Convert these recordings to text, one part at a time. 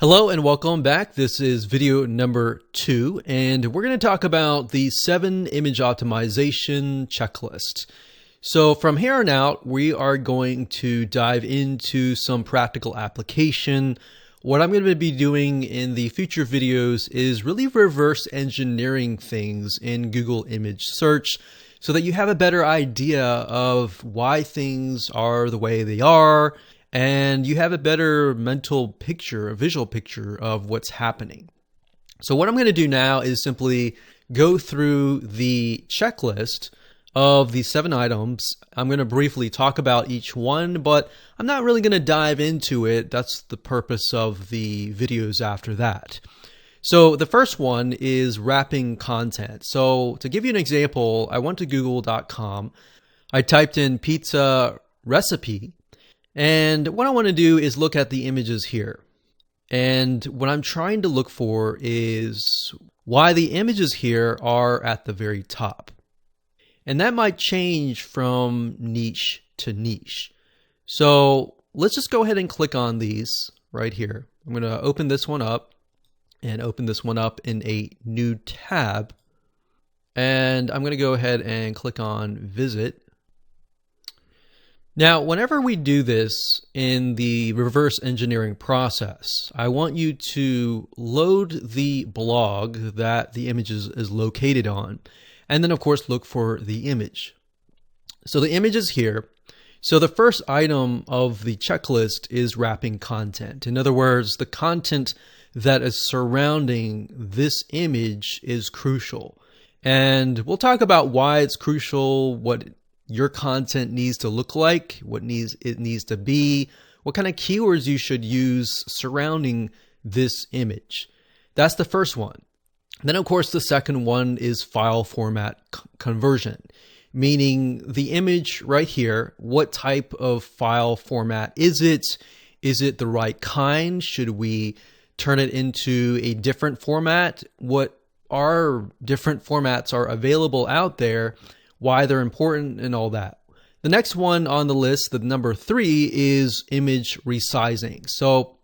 Hello and welcome back. This is video number 2, and we're going to talk about the 7 image optimization checklist. So from here on out, we are going to dive into some practical application. What I'm going to be doing in the future videos is really reverse engineering things in Google image search so that you have a better idea of why things are the way they are, and you have a better mental picture, a visual picture of what's happening. So what I'm going to do now is simply go through the checklist of the 7 items. I'm going to briefly talk about each one, but I'm not really going to dive into it. That's the purpose of the videos after that. So the first one is wrapping content. So to give you an example, I went to google.com. I typed in pizza recipe. And what I want to do is look at the images here. And what I'm trying to look for is why the images here are at the very top. And that might change from niche to niche. So let's just go ahead and click on these right here. I'm going to open this one up and open this one up in a new tab. And I'm going to go ahead and click on visit. Now, whenever we do this in the reverse engineering process, I want you to load the blog that the image is located on, and then of course look for the image. So the image is here. So the first item of the checklist is wrapping content. In other words, the content that is surrounding this image is crucial. And we'll talk about why it's crucial, what your content needs to look like, what it needs to be, what kind of keywords you should use surrounding this image. That's the first one. Then, of course, the second one is file format conversion, meaning the image right here, what type of file format is it? Is it the right kind? Should we turn it into a different format? What different formats are available out there? Why they're important and all that. The next one on the list, the number 3, is image resizing. So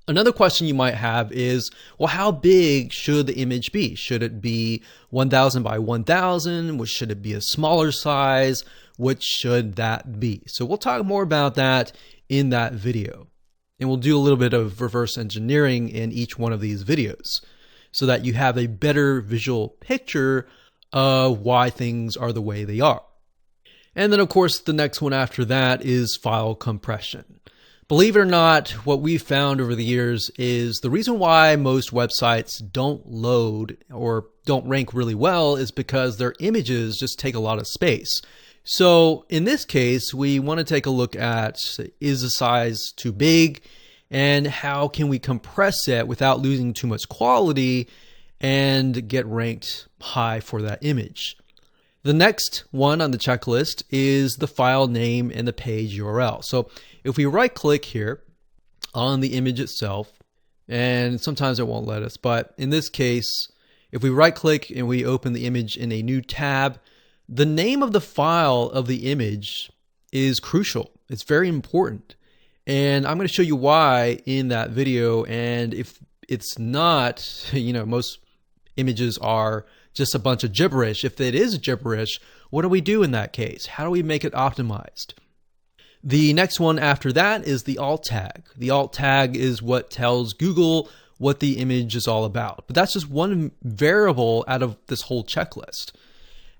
another question you might have is, well, how big should the image be? Should it be 1000 by 1000? Should it be a smaller size? What should that be? So we'll talk more about that in that video. And we'll do a little bit of reverse engineering in each one of these videos so that you have a better visual picture of why things are the way they are. And then, of course, the next one after that is file compression. Believe it or not, what we've found over the years is the reason why most websites don't load or don't rank really well is because their images just take a lot of space. So in this case, we want to take a look at, is the size too big, and how can we compress it without losing too much quality and get ranked high for that image. The next one on the checklist is the file name and the page URL. So if we right click here on the image itself, and sometimes it won't let us, but in this case, if we right click and we open the image in a new tab, the name of the file of the image is crucial. It's very important. And I'm going to show you why in that video. And if it's not, most images are just a bunch of gibberish. If it is gibberish, what do we do in that case? How do we make it optimized? The next one after that is the alt tag. The alt tag is what tells Google what the image is all about. But that's just one variable out of this whole checklist.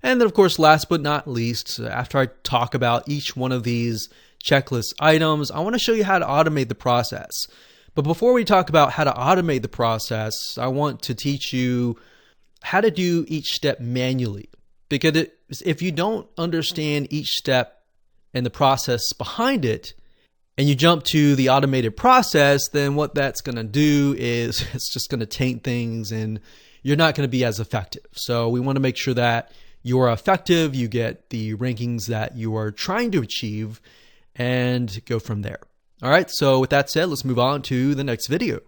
And then, of course, last but not least, after I talk about each one of these checklist items, I want to show you how to automate the process. But before we talk about how to automate the process, I want to teach you how to do each step manually. Because if you don't understand each step and the process behind it, and you jump to the automated process, then what that's going to do is it's just going to taint things and you're not going to be as effective. So we want to make sure that you are effective, you get the rankings that you are trying to achieve, and go from there. All right, so with that said, let's move on to the next video.